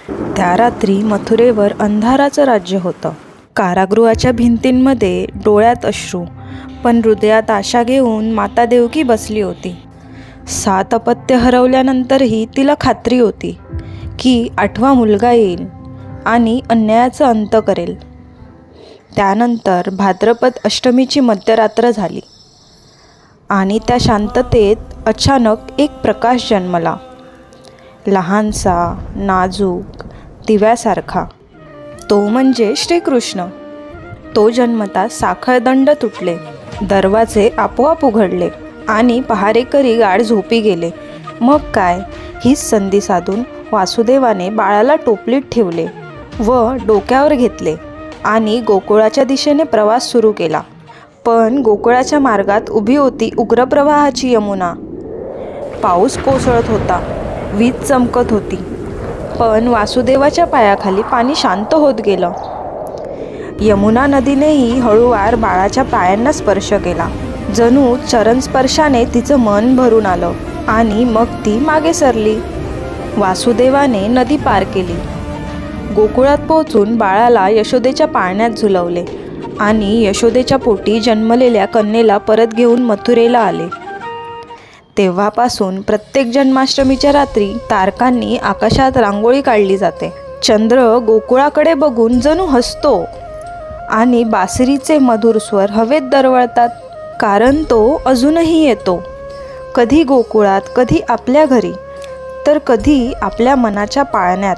त्या रात्री मथुरेवर अंधाराचं राज्य होतं. कारागृहाच्या भिंतींमध्ये डोळ्यात अश्रू, पण हृदयात आशा घेऊन माता देवकी बसली होती. 7 अपत्य हरवल्यानंतरही तिला खात्री होती की 8वा मुलगा येईल आणि अन्यायाचा अंत करेल. त्यानंतर भाद्रपद अष्टमीची मध्यरात्र झाली आणि त्या शांततेत अचानक एक प्रकाश जन्मला, लहानसा, नाजूक, दिव्यासारखा. तो म्हणजे श्रीकृष्ण. तो जन्मता साखळदंड तुटले, दरवाजे आपोआप उघडले आणि पहारेकरी गाढ झोपी गेले. मग काय, हीच संधी साधून वासुदेवाने बाळाला टोपलीत ठेवले व डोक्यावर घेतले आणि गोकुळाच्या दिशेने प्रवास सुरू केला. पण गोकुळाच्या मार्गात उभी होती उग्रप्रवाहाची यमुना. पाऊस कोसळत होता, वीज चमकत होती, पण वासुदेवाच्या पायाखाली पाणी शांत होत गेलं. यमुना नदीनेही हळूवार बाळाच्या पायांना स्पर्श केला. जणू चरणस्पर्शाने तिचं मन भरून आलं आणि मग ती मागे सरली. वासुदेवाने नदी पार केली. गोकुळात पोहोचून बाळाला यशोदेच्या पाळण्यात झुलवले आणि यशोदेच्या पोटी जन्मलेल्या कन्येला परत घेऊन मथुरेला आले. तेव्हापासून प्रत्येक जन्माष्टमीच्या रात्री तारकांनी आकाशात रांगोळी काढली जाते. चंद्र गोकुळाकडे बघून जणू हसतो आणि बासरीचे मधुर स्वर हवेत दरवळतात, कारण तो अजूनही येतो. कधी गोकुळात, कधी आपल्या घरी, तर कधी आपल्या मनाच्या पाळण्यात.